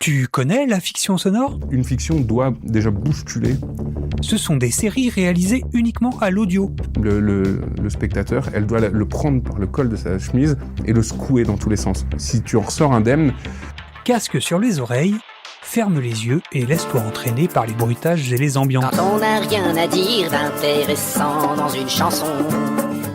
Tu connais la fiction sonore ? Une fiction doit déjà bousculer. Ce sont des séries réalisées uniquement à l'audio. Le spectateur, elle doit le prendre par le col de sa chemise et le secouer dans tous les sens. Si tu en ressors indemne... Casque sur les oreilles, ferme les yeux et laisse-toi entraîner par les bruitages et les ambiances. Quand on n'a rien à dire d'intéressant dans une chanson,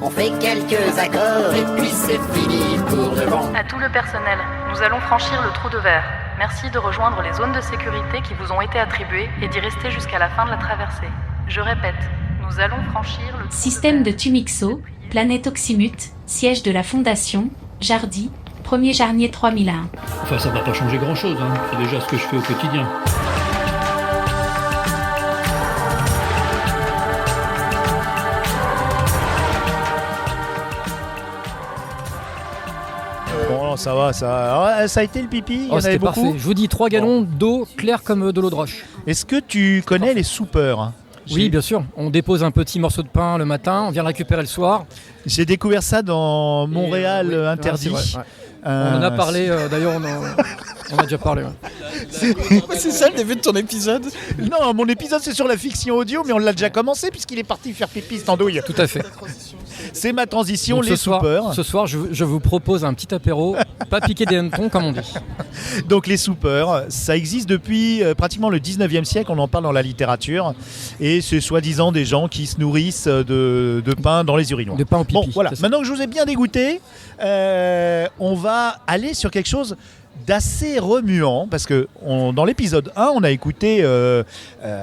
on fait quelques accords et puis c'est fini pour de bon. À tout le personnel, nous allons franchir le trou de verre. Merci de rejoindre les zones de sécurité qui vous ont été attribuées et d'y rester jusqu'à la fin de la traversée. Je répète, nous allons franchir le trou Système de verre. Tumixo, planète Oxymute, siège de la Fondation, Jardy, 1er Jarnier 3001. Enfin, ça va pas changer grand-chose, hein. C'est déjà ce que je fais au quotidien. Bon, ça va. Ça a été le pipi, il y en avait c'était beaucoup. parfait. Je vous dis 3 gallons d'eau claire comme de l'eau de roche. Est-ce que tu connais les soupeurs ? Oui, bien sûr. On dépose un petit morceau de pain le matin, on vient le récupérer le soir. J'ai découvert ça dans Montréal oui, interdit. c'est vrai, ouais. On en a parlé, d'ailleurs on a déjà parlé. Ouais. C'est ça le début de ton épisode ? Non, mon épisode c'est sur la fiction audio, mais on l'a déjà commencé puisqu'il est parti faire pipi cette andouille. Tout à fait. C'est ma transition, Donc, les soupeurs. Ce soir, je vous propose un petit apéro, pas piquer des hannetons comme on dit. Donc les soupeurs, ça existe depuis pratiquement le 19e siècle, on en parle dans la littérature. Et c'est soi-disant des gens qui se nourrissent de pain dans les urinoirs. De pain au pipi. Bon, voilà. c'est ça. Maintenant que je vous ai bien dégoûté, on va aller sur quelque chose d'assez remuant, parce que dans l'épisode 1, on a écouté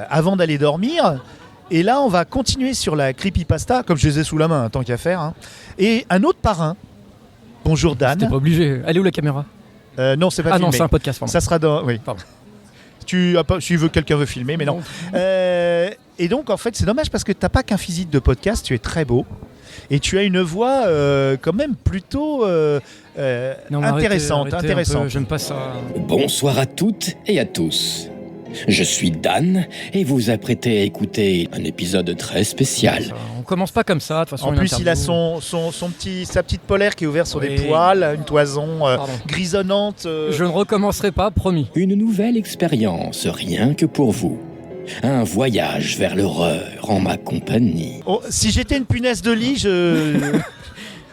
Avant d'aller dormir, et là on va continuer sur la creepypasta, comme je les ai sous la main, tant qu'à faire, hein. Et un autre parrain, bonjour Dan. T'es pas obligé. Elle est où la caméra ? Non, c'est pas Ah filmé. non, c'est un podcast. Pardon. Ça sera dans... Oui. Pardon. Quelqu'un veut filmer, mais non. Et donc, en fait, c'est dommage parce que t'as pas qu'un physique de podcast, tu es très beau. Et tu as une voix quand même plutôt Non, mais intéressante. arrêtez un peu, j'aime pas ça. Bonsoir à toutes et à tous. Je suis Dan et vous apprêtez à écouter un épisode très spécial. On commence pas comme ça, de toute façon. En une plus, il a interview. sa petite polaire qui est ouverte sur des Oui. poils, une toison Pardon. grisonnante. Je ne recommencerai pas, promis. Une nouvelle expérience, rien que pour vous. Un voyage vers l'horreur en ma compagnie. Oh, si j'étais une punaise de lit,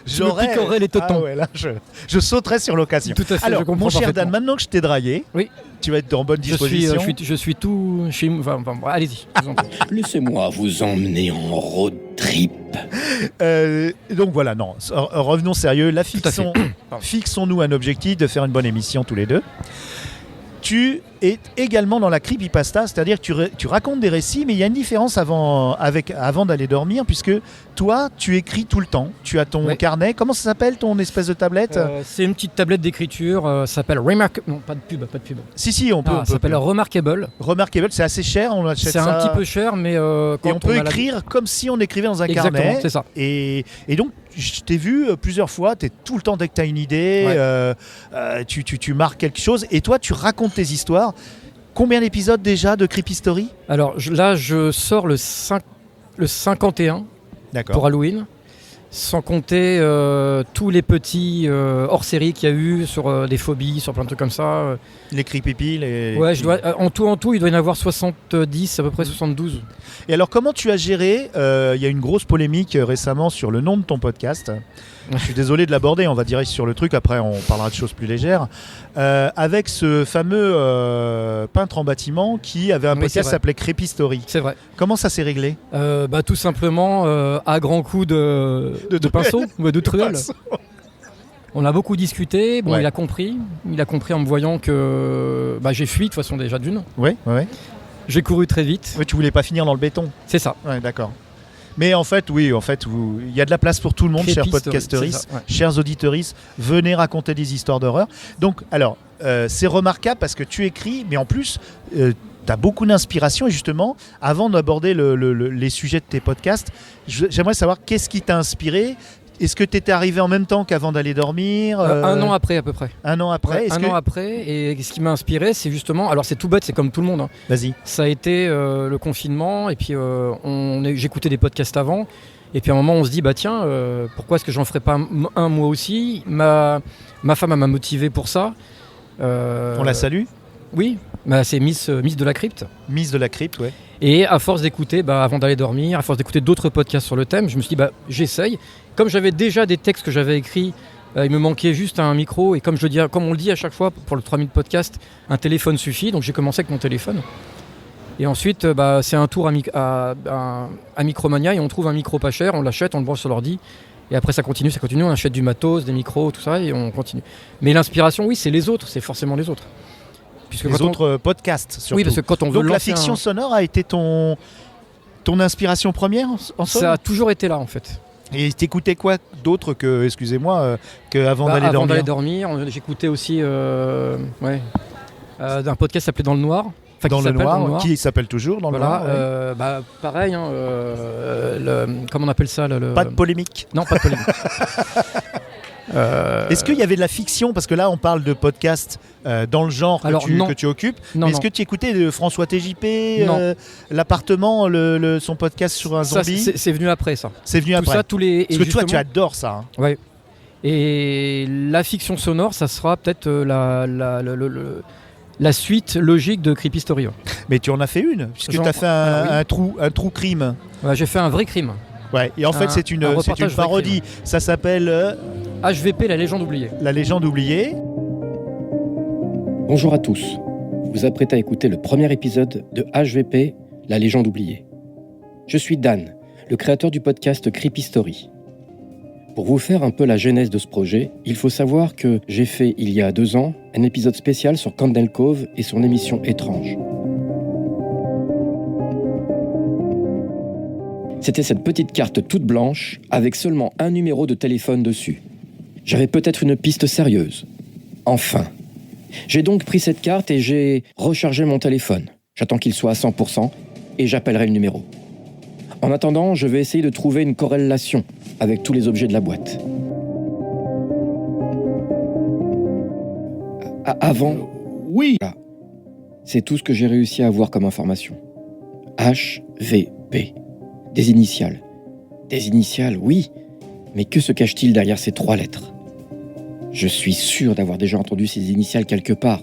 Je me piquerais les tétons. Ah ouais, là, je sauterais sur l'occasion. Tout à fait, Alors, je comprends mon cher parfaitement. Dan, maintenant que je t'ai dragué, Oui. tu vas être en bonne disposition. Je suis tout... Enfin, allez-y. je vous en prie. Laissez-moi vous emmener en road trip. Donc voilà, non, revenons sérieux. La à fait. fiction, fixons-nous un objectif de faire une bonne émission tous les deux. Tu es également dans la creepypasta, c'est-à-dire que tu racontes des récits, mais il y a une différence avant d'aller dormir, puisque toi, tu écris tout le temps. Tu as ton Ouais. carnet. Comment ça s'appelle, ton espèce de tablette C'est une petite tablette d'écriture, ça s'appelle Remarkable. Non, pas de pub. Si, on peut. Ça s'appelle Remarkable. Remarkable, c'est assez cher, on achète C'est ça. un petit peu cher, mais quand Et on peut a la- écrire comme si on écrivait dans un Exactement, carnet. c'est ça. Et donc, je t'ai vu plusieurs fois, tu es tout le temps, dès que tu as une idée, Ouais. tu marques quelque chose, et toi, tu racontes tes histoires. Combien d'épisodes déjà de Creepy Story ? Alors là, je sors le 51 D'accord. pour Halloween, sans compter tous les petits hors-série qu'il y a eu sur des phobies, sur plein de trucs comme ça. Les Creepy les... Ouais, en tout, il doit y en avoir 70, à peu près 72. Et alors, comment tu as géré il y a une grosse polémique récemment sur le nom de ton podcast. Je suis désolé de l'aborder, on va direct sur le truc, après on parlera de choses plus légères. Avec ce fameux peintre en bâtiment qui avait un Oui, c'est podcast qui vrai. s'appelait Creepy Story. C'est vrai. Comment ça s'est réglé ? Tout simplement, à grands coups de pinceau, de truelle. On a beaucoup discuté, Ouais. il a compris en me voyant que j'ai fui de toute façon déjà d'une. Oui. J'ai couru très vite, Tu voulais pas finir dans le béton. c'est ça. Ouais, d'accord. Mais en fait, il y a de la place pour tout le monde, chers Creepy Story, podcasteristes, c'est ça, ouais. chers auditeuristes. Venez raconter des histoires d'horreur. Donc, alors, c'est remarquable parce que tu écris, mais en plus, tu as beaucoup d'inspiration. Et justement, avant d'aborder les sujets de tes podcasts, j'aimerais savoir qu'est-ce qui t'a inspiré. Est-ce que tu étais arrivé en même temps qu'Avant d'aller dormir Un an après à peu près. Un an après Ouais, un an après, et ce qui m'a inspiré, c'est justement, alors c'est tout bête, c'est comme tout le monde, hein. Vas-y. Ça a été le confinement, et puis j'écoutais des podcasts avant, et puis à un moment on se dit, pourquoi est-ce que j'en ferais pas un moi aussi ? Ma femme m'a motivé pour ça. On la salue. Oui, bah, c'est Miss de la Crypte. Miss de la Crypte, ouais. Et à force d'écouter, avant d'aller dormir, à force d'écouter d'autres podcasts sur le thème, je me suis dit, j'essaye. Comme j'avais déjà des textes que j'avais écrits, il me manquait juste un micro. Et comme on le dit à chaque fois pour le 3000 podcast, un téléphone suffit. Donc j'ai commencé avec mon téléphone. Et ensuite, c'est un tour à Micromania et on trouve un micro pas cher, on l'achète, on le branche sur l'ordi. Et après ça continue, on achète du matos, des micros, tout ça, et on continue. Mais l'inspiration, oui, c'est les autres, c'est forcément les autres. Puisque les autres podcasts, surtout. Oui, parce que quand on veut donc la fiction sonore a été ton inspiration première en somme ? Ça a toujours été là, en fait. Et t'écoutais quoi d'autre que, avant d'aller dormir ? Avant d'aller dormir, j'écoutais aussi un podcast qui s'appelait Dans le Noir. Dans le noir, qui s'appelle toujours Dans le Noir. Pareil, comment on appelle ça Pas de polémique. Non, pas de polémique. Est-ce qu'il y avait de la fiction ? Parce que là, on parle de podcast dans le genre que tu occupes. Non, est-ce que tu écoutais de François TJP, L'appartement, son podcast sur un zombie ? C'est venu après, ça. C'est venu après. Ça, Parce que toi, tu adores ça. Hein. Ouais. Et la fiction sonore, ça sera peut-être la suite logique de Creepy Story. Mais tu en as fait une, puisque tu as fait un true crime. Ouais, j'ai fait un vrai crime. Ouais, et en fait, c'est une parodie. Ça s'appelle HVP, la légende oubliée. La légende oubliée. Bonjour à tous. Vous vous apprêtez à écouter le premier épisode de HVP, la légende oubliée. Je suis Dan, le créateur du podcast Creepy Story. Pour vous faire un peu la genèse de ce projet, il faut savoir que j'ai fait, il y a 2 ans, un épisode spécial sur Candle Cove et son émission Étrange. C'était cette petite carte toute blanche, avec seulement un numéro de téléphone dessus. J'avais peut-être une piste sérieuse. Enfin. J'ai donc pris cette carte et j'ai rechargé mon téléphone. J'attends qu'il soit à 100% et j'appellerai le numéro. En attendant, je vais essayer de trouver une corrélation avec tous les objets de la boîte. Avant... Oui. Là. C'est tout ce que j'ai réussi à avoir comme information. HVP. Des initiales. Des initiales, oui. Mais que se cache-t-il derrière ces 3 lettres ? Je suis sûr d'avoir déjà entendu ces initiales quelque part.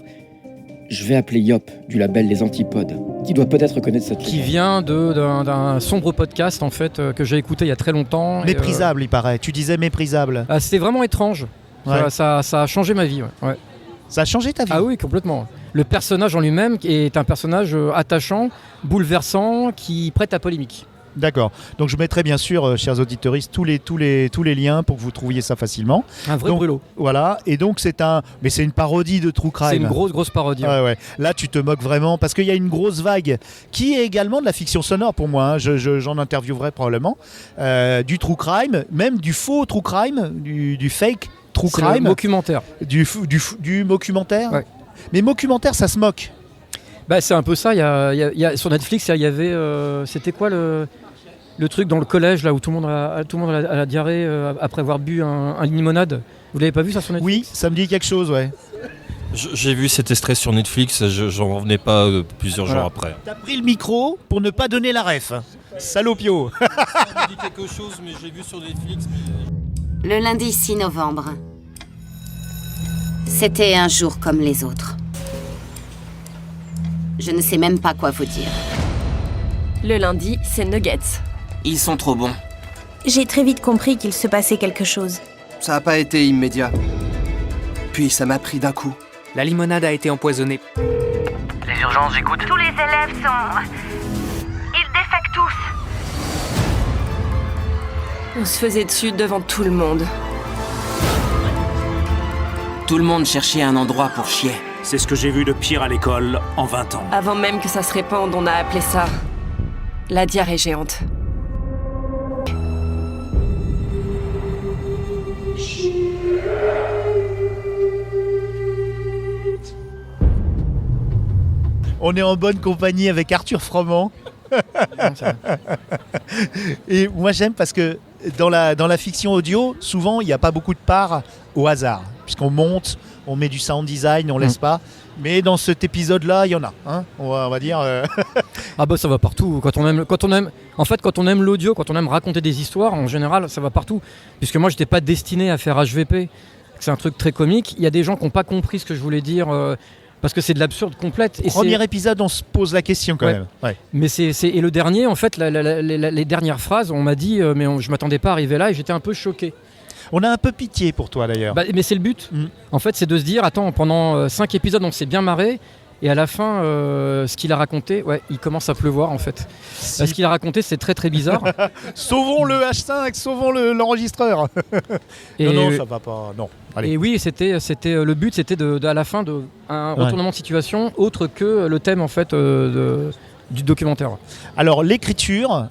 Je vais appeler Yop, du label Les Antipodes, qui doit peut-être connaître cette qui vient d'un sombre podcast, en fait, que j'ai écouté il y a très longtemps. Méprisable, il paraît. Tu disais méprisable. C'était vraiment étrange. Ouais. Ça a changé ma vie, ouais. Ça a changé ta vie ? Ah oui, complètement. Le personnage en lui-même est un personnage attachant, bouleversant, qui prête à polémique. D'accord. Donc je mettrai bien sûr, chers auditeurs, tous les liens pour que vous trouviez ça facilement. Un vrai brûlot. Voilà. Et donc c'est une parodie de True Crime. C'est une grosse parodie. Ouais. Là tu te moques vraiment parce qu'il y a une grosse vague qui est également de la fiction sonore pour moi. Hein. J'en interviewerai probablement du True Crime, même du faux True Crime, du fake True Crime. C'est le documentaire. Du documentaire. Ouais. Mais documentaire, ça se moque. C'est un peu ça. Il y a sur Netflix, il y avait. C'était quoi le truc dans le collège là où tout le monde a la diarrhée après avoir bu un limonade. Vous l'avez pas vu ça sur Netflix ? Oui, ça me dit quelque chose, ouais. J'ai vu cet extrait sur Netflix, j'en revenais pas plusieurs jours après. T'as pris le micro pour ne pas donner la ref. Salopio. Ça me dit quelque chose, mais j'ai vu sur Netflix. Le lundi 6 novembre. C'était un jour comme les autres. Je ne sais même pas quoi vous dire. Le lundi, c'est nuggets. Ils sont trop bons. J'ai très vite compris qu'il se passait quelque chose. Ça n'a pas été immédiat. Puis ça m'a pris d'un coup. La limonade a été empoisonnée. Les urgences, j'écoute. Tous les élèves sont... Ils défèquent tous. On se faisait dessus devant tout le monde. Tout le monde cherchait un endroit pour chier. C'est ce que j'ai vu de pire à l'école en 20 ans. Avant même que ça se répande, on a appelé ça la diarrhée géante. On est en bonne compagnie avec Arthur Froment. Et moi j'aime parce que dans la fiction audio, souvent il n'y a pas beaucoup de part au hasard. Puisqu'on monte, on met du sound design, on laisse pas. Mais dans cet épisode-là, il y en a. Hein, on va dire. Ça va partout. Quand on aime l'audio, quand on aime raconter des histoires, en général, ça va partout. Puisque moi, j'étais pas destiné à faire HVP. C'est un truc très comique. Il y a des gens qui n'ont pas compris ce que je voulais dire Parce que c'est de l'absurde complète. Premier épisode, on se pose la question quand même. Ouais. Mais et le dernier, en fait, les dernières phrases, on m'a dit, je m'attendais pas à arriver là et j'étais un peu choqué. On a un peu pitié pour toi d'ailleurs. Mais c'est le but. En fait, c'est de se dire, attends, pendant 5 épisodes, on s'est bien marré. Et à la fin, ce qu'il a raconté, il commence à pleuvoir en fait. Ce qu'il a raconté, c'est très très bizarre. Sauvons le H5, sauvons l'enregistreur. Non, ça va pas. Non. Allez. Et oui, c'était le but, c'était à la fin un retournement de situation autre que le thème en fait du documentaire. Alors l'écriture,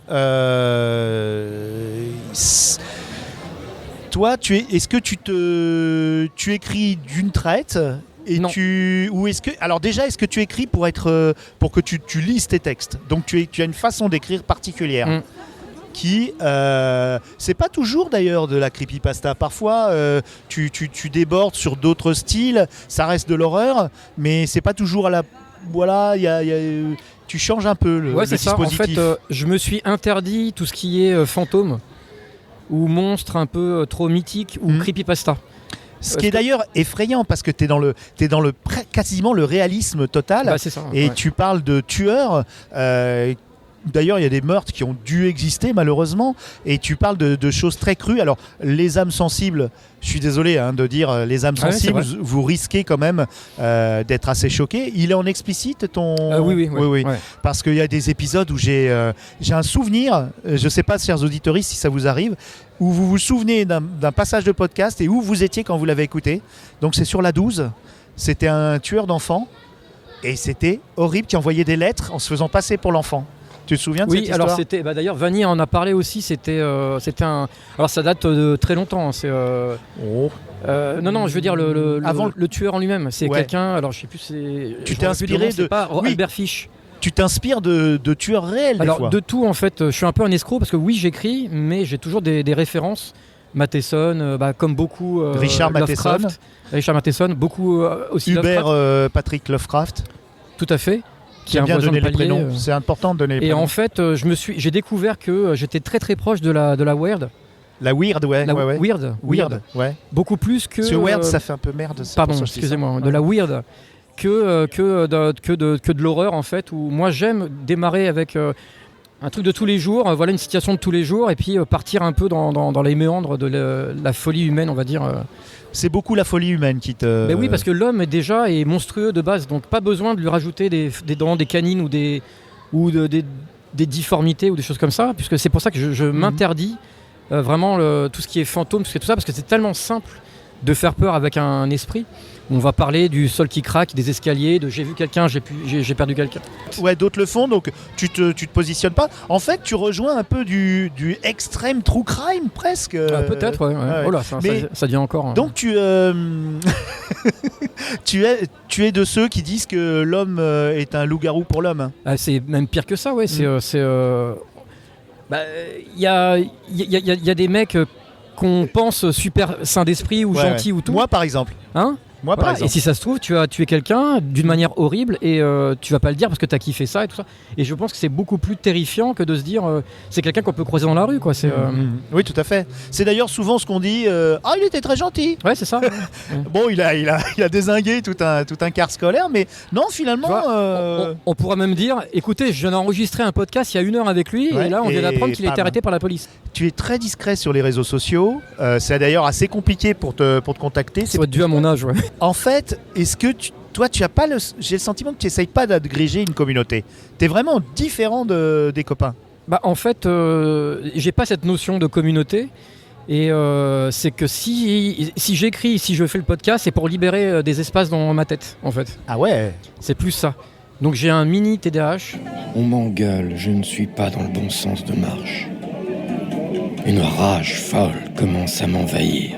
toi, est-ce que tu écris d'une traite? Non. Est-ce que tu écris pour que tu lises tes textes? Donc tu as une façon d'écrire particulière. Qui c'est pas toujours d'ailleurs de la creepypasta. Parfois tu débordes sur d'autres styles, ça reste de l'horreur, mais c'est pas toujours à la tu changes un peu le dispositif. En fait, je me suis interdit tout ce qui est fantôme ou monstre un peu trop mythique ou creepypasta. Ce qui est d'ailleurs effrayant parce que t'es dans quasiment le réalisme total. C'est ça, et tu parles de tueurs. D'ailleurs, il y a des meurtres qui ont dû exister malheureusement. Et tu parles de choses très crues. Alors, les âmes sensibles, je suis désolé de dire les âmes sensibles, vous risquez quand même d'être assez choqués. Il est en explicite ton... Oui. Ouais. Parce qu'il y a des épisodes où j'ai un souvenir, je ne sais pas, chers auditeurs, si ça vous arrive, où vous vous souvenez d'un passage de podcast et où vous étiez quand vous l'avez écouté. Donc c'est sur la 12, c'était un tueur d'enfants et c'était horrible, qui envoyait des lettres en se faisant passer pour l'enfant. Tu te souviens de cette histoire? Alors c'était, d'ailleurs Vanny en a parlé aussi, c'était un... Alors ça date de très longtemps, c'est... non, je veux dire le tueur en lui-même, c'est quelqu'un, alors je sais plus, Tu t'es inspiré de... Albert Fish. Tu t'inspires de tueurs réels des fois. Alors de tout en fait, je suis un peu un escroc parce que oui j'écris, mais j'ai toujours des références. Matheson, comme beaucoup Richard Matheson, beaucoup aussi Hubert Patrick Lovecraft. Tout à fait. Qui a bien donné les prénoms. C'est important de donner les prénoms. Et en fait, j'ai découvert que j'étais très très proche de la Weird. La Weird, Weird. Beaucoup plus que... Ce Weird, ça fait un peu merde. Pardon, excusez-moi. De la Weird. Que de l'horreur en fait, où moi j'aime démarrer avec un truc de tous les jours, voilà une situation de tous les jours, et puis partir un peu dans les méandres de la folie humaine, on va dire. C'est beaucoup la folie humaine qui te... Ben oui, parce que l'homme est monstrueux de base, donc pas besoin de lui rajouter des dents, des canines ou des difformités ou des choses comme ça, puisque c'est pour ça que je m'interdis vraiment tout ce qui est fantôme, tout ça, parce que c'est tellement simple de faire peur avec un esprit. On va parler du sol qui craque, des escaliers, de j'ai vu quelqu'un, j'ai perdu quelqu'un. Ouais, d'autres le font, donc tu te positionnes pas. En fait, tu rejoins un peu du extrême true crime presque. Peut-être, ouais. Oh là, ça devient encore. Donc tu es de ceux qui disent que l'homme est un loup-garou pour l'homme. C'est même pire que ça, ouais. Il y a des mecs qu'on pense super sains d'esprit ou gentils ou tout. Moi, par exemple. Hein? Moi, par exemple. Et si ça se trouve, tu as tué quelqu'un d'une manière horrible et tu vas pas le dire parce que tu as kiffé ça et tout ça. Et je pense que c'est beaucoup plus terrifiant que de se dire c'est quelqu'un qu'on peut croiser dans la rue, quoi. Oui, tout à fait. C'est d'ailleurs souvent ce qu'on dit il était très gentil. Ouais, c'est ça. Bon, il a dézingué tout un quart scolaire, mais non, finalement. On pourra même dire écoutez, je viens d'enregistrer un podcast il y a 1 heure avec lui et là, on vient d'apprendre qu'il a été arrêté par la police. Tu es très discret sur les réseaux sociaux. C'est d'ailleurs assez compliqué pour te contacter. Ça doit être dû à mon âge, ouais. En fait, est-ce que toi, tu as pas j'ai le sentiment que tu n'essayes pas d'agréger une communauté. Tu es vraiment différent des copains. En fait, j'ai pas cette notion de communauté. Et c'est que si j'écris, si je fais le podcast, c'est pour libérer des espaces dans ma tête, en fait. Ah ouais. C'est plus ça. Donc j'ai un mini TDAH. On m'engueule, je ne suis pas dans le bon sens de marche. Une rage folle commence à m'envahir.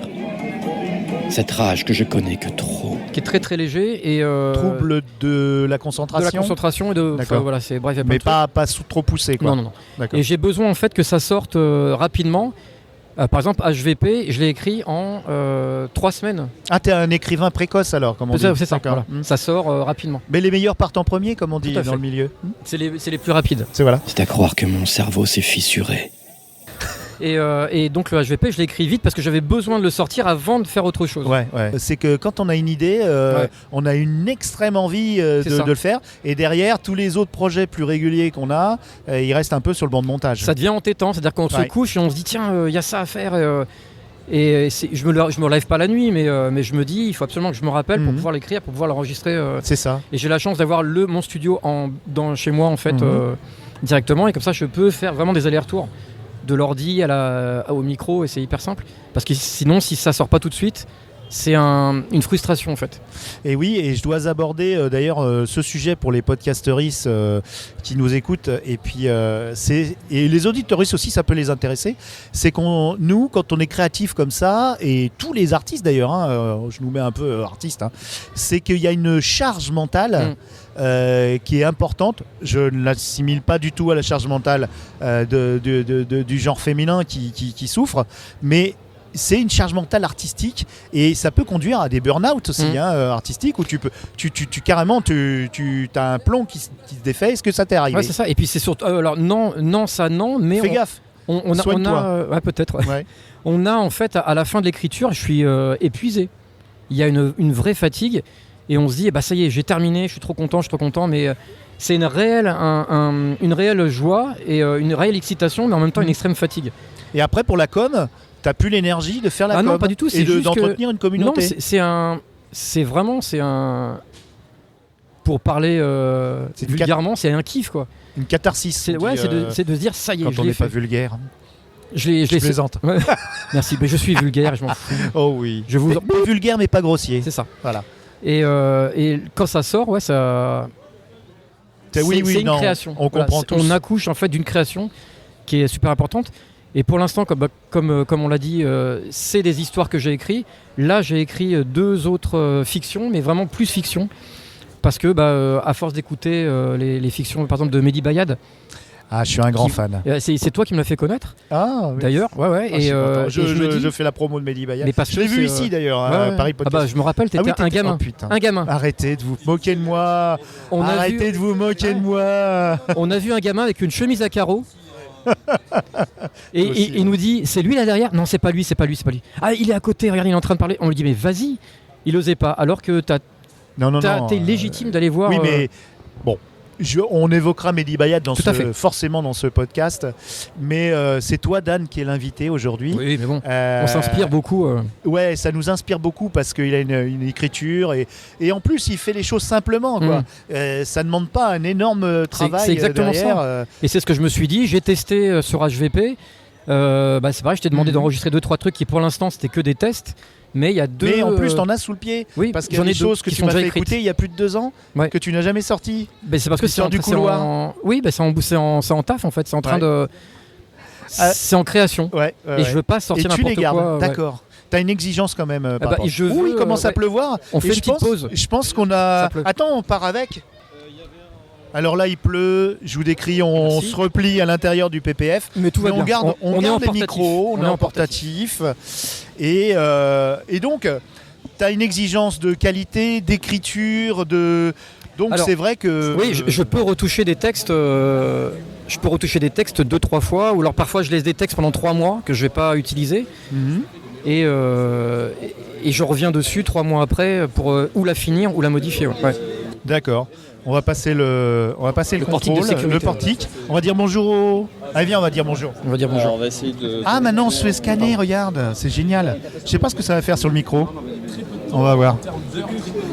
Cette rage que je connais que trop. Qui est très très léger et... Trouble de la concentration. De la concentration et de... Voilà, c'est bref. Mais pas trop poussé, quoi. Non. Et j'ai besoin en fait que ça sorte rapidement. Par exemple, HVP, je l'ai écrit en 3 semaines. Ah, t'es un écrivain précoce alors, comme on dit. C'est ça, voilà. Ça sort rapidement. Mais les meilleurs partent en premier, comme on dit dans le milieu. C'est les plus rapides. C'est à croire que mon cerveau s'est fissuré. Et donc le HVP, je l'ai écrit vite parce que j'avais besoin de le sortir avant de faire autre chose. Ouais. C'est que quand on a une idée, on a une extrême envie de le faire. Et derrière, tous les autres projets plus réguliers qu'on a, ils restent un peu sur le banc de montage. Ça devient entêtant, c'est-à-dire qu'on se couche et on se dit tiens, il y a ça à faire. Je me lève pas la nuit, mais je me dis il faut absolument que je me rappelle pour pouvoir l'écrire, pour pouvoir l'enregistrer. C'est ça. Et j'ai la chance d'avoir mon studio chez moi en fait directement, et comme ça je peux faire vraiment des allers-retours de l'ordi au micro, et c'est hyper simple. Parce que sinon, si ça sort pas tout de suite, c'est une frustration en fait. Et oui, et je dois aborder d'ailleurs ce sujet pour les podcasteristes qui nous écoutent, et puis et les auditeuristes aussi, ça peut les intéresser. C'est nous, quand on est créatif comme ça, et tous les artistes d'ailleurs, je nous mets un peu artiste, c'est qu'il y a une charge mentale qui est importante. Je ne l'assimile pas du tout à la charge mentale du genre féminin qui souffre, mais c'est une charge mentale artistique, et ça peut conduire à des burn-out aussi artistiques, où tu carrément tu as un plomb qui se défait. Est-ce que ça t'est arrivé? Ouais, c'est ça. Et puis c'est surtout alors non, mais fais gaffe. On a peut-être. Ouais. On a en fait à la fin de l'écriture, je suis épuisé. Il y a une vraie fatigue, et on se dit ça y est, j'ai terminé, je suis trop content, mais c'est une réelle joie et une réelle excitation, mais en même temps une extrême fatigue. Et après, pour la com, t'as plus l'énergie de faire la com? Non, pas du tout. Et d'entretenir une communauté. Non, c'est vraiment pour parler vulgairement, c'est un kiff quoi. Une catharsis. C'est de se dire ça y est, quand on n'est pas vulgaire. Je plaisante. Ouais. Merci, mais je suis vulgaire et je m'en fous. Oh oui. Pas vulgaire mais pas grossier. C'est ça. Voilà. Et quand ça sort, ça. C'est une création. On comprend tous. On accouche en fait d'une création qui est super importante. Et pour l'instant, comme on l'a dit, c'est des histoires que j'ai écrites. Là, j'ai écrit 2 autres fictions, mais vraiment plus fiction. Parce que, à force d'écouter les fictions, par exemple, de Mehdi Bayad. Ah, je suis un grand fan. C'est toi qui me l'as fait connaître. Ah, oui. D'ailleurs. Ouais. Je fais la promo de Mehdi Bayad. Je l'ai vu ici, d'ailleurs, à Paris Podcast. Je me rappelle, t'étais un gamin. Oh, putain. Un gamin. Arrêtez de vous moquer de moi. Arrêtez de vous moquer de moi. On a vu un gamin avec une chemise à carreaux. Et il nous dit c'est lui là derrière? Non, c'est pas lui. Ah, il est à côté, regarde, il est en train de parler. On lui dit mais vas-y. Il osait pas, alors que t'es légitime d'aller voir. Oui, mais bon, on évoquera Mehdi Bayad forcément dans ce podcast, mais c'est toi, Dan, qui est l'invité aujourd'hui. Oui, mais bon, on s'inspire beaucoup. Ouais, ça nous inspire beaucoup parce qu'il a une écriture, et en plus il fait les choses simplement, quoi. Ça ne demande pas un énorme travail. C'est exactement derrière, ça. Et c'est ce que je me suis dit. J'ai testé sur HVP. C'est pareil, je t'ai demandé d'enregistrer 2-3 trucs qui pour l'instant c'était que des tests. Mais il y a 2. Mais en plus, t'en as sous le pied. Oui, parce qu'il y a des choses que tu m'as fait écouter il y a plus de 2 ans, que tu n'as jamais sorti. C'est parce que c'est du couloir. Oui, c'est en taf en fait. C'est en train de. C'est en création. Et je veux pas sortir n'importe quoi. Et tu les gardes. D'accord. T'as une exigence quand même. Il commence à pleuvoir. On fait une petite pause. Je pense qu'on a. Attends, on part avec. Alors là, il pleut, je vous décris, on se replie à l'intérieur du PPF. Mais tout va bien. On garde les micros, on est en portatif. Et donc, tu as une exigence de qualité, d'écriture, donc c'est vrai que... Oui, je peux retoucher des textes. Je peux retoucher des textes 2-3 fois, ou alors parfois je laisse des textes pendant 3 mois que je vais pas utiliser. Et je reviens dessus 3 mois après pour ou la finir ou la modifier. Ouais. D'accord. On va passer le contrôle, le portique. On va dire bonjour Allez, viens, on va dire bonjour. On va dire bonjour. Alors, on va essayer de... Ah, maintenant on se fait scanner, regarde, c'est génial. Je sais pas ce que ça va faire sur le micro. On va voir.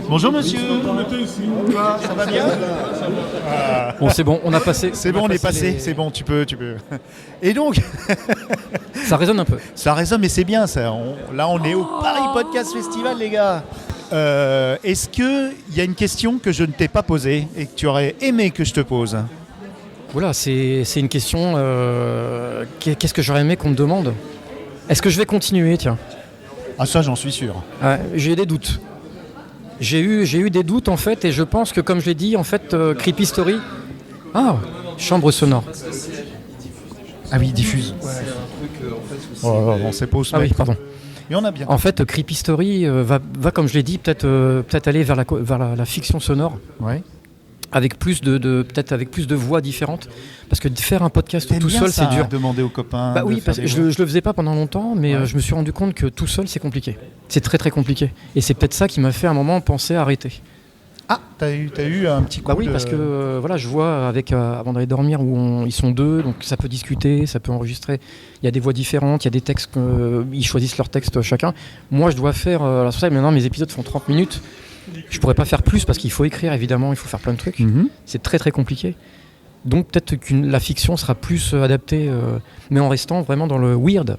Bonjour monsieur. Ça va bien? Bon, c'est bon, on a passé. C'est bon, on est passé. C'est bon, tu peux. Et donc... Ça résonne un peu. Ça résonne, mais c'est bien ça. Là, on est au Paris Podcast Festival, les gars. Est-ce qu'il y a une question que je ne t'ai pas posée et que tu aurais aimé que je te pose? Voilà, c'est une question. Qu'est-ce que j'aurais aimé qu'on me demande? Est-ce que je vais continuer, tiens? Ah, ça, j'en suis sûr. J'ai des doutes. J'ai eu des doutes en fait, et je pense que, comme je l'ai dit, en fait, Creepy Story. Ah, chambre sonore. Ah oui, diffuse. On s'est pas où se mettre. Oui, pardon. Mais on a bien. En fait, Creepy Story va, comme je l'ai dit, peut-être aller vers la fiction sonore. Ouais. avec plus peut-être avec plus de voix différentes, parce que de faire un podcast T'aimes tout bien seul, ça, c'est dur. Demander aux copains. Bah oui, de parce faire que des voix. je le faisais pas pendant longtemps, mais je me suis rendu compte que tout seul, c'est compliqué. C'est très très compliqué. Et c'est peut-être ça qui m'a fait à un moment penser à arrêter. Ah, t'as eu un petit coup Bah oui, parce que voilà, je vois avant d'aller dormir où ils sont deux, donc ça peut discuter, ça peut enregistrer. Il y a des voix différentes, il y a des textes, ils choisissent leurs textes chacun. Moi, je dois faire. Alors c'est ça, maintenant mes épisodes font 30 minutes. Je pourrais pas faire plus parce qu'il faut écrire, évidemment, il faut faire plein de trucs. C'est très très compliqué. Donc peut-être que la fiction sera plus adaptée, mais en restant vraiment dans le weird.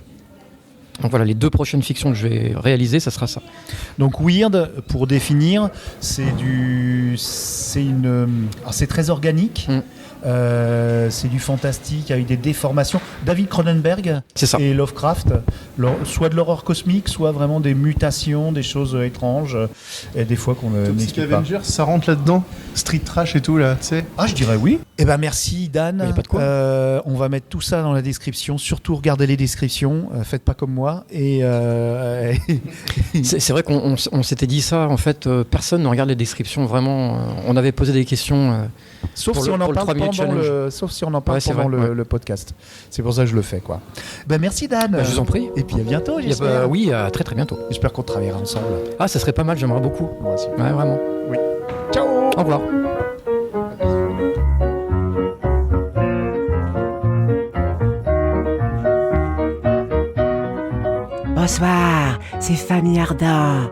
Donc voilà, les 2 prochaines fictions que je vais réaliser, ça sera ça. Donc weird, pour définir, c'est très organique. C'est du fantastique avec des déformations. David Cronenberg et Lovecraft, soit de l'horreur cosmique, soit vraiment des mutations, des choses étranges, et des fois qu'on n'explique pas. Avengers, ça rentre là-dedans. Street trash et tout là, tu sais. Ah, je dirais oui. Eh ben merci Dan. Y a pas de quoi. On va mettre tout ça dans la description. Surtout regardez les descriptions. Faites pas comme moi. Et c'est vrai qu'on s'était dit ça. En fait, personne ne regarde les descriptions. Vraiment, on avait posé des questions. Sauf si on en parle pendant le podcast. C'est pour ça que je le fais, quoi. Ben merci Dan. Je vous en prie. Et puis à bientôt, j'espère. Oui, à très très bientôt. J'espère qu'on travaillera ensemble. Ah, ça serait pas mal. J'aimerais beaucoup. Moi aussi. Ouais, vraiment. Oui. Ciao. Au revoir. Bonsoir, c'est Famille Ardent.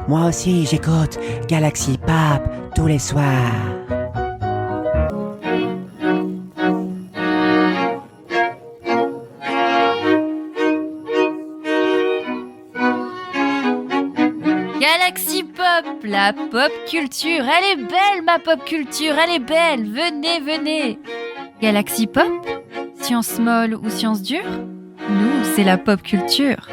Moi aussi, j'écoute Galaxy Pop tous les soirs. Galaxy Pop, la pop culture, elle est belle ma pop culture, elle est belle, venez, venez. Galaxy Pop, science molle ou science dure, nous c'est la pop culture.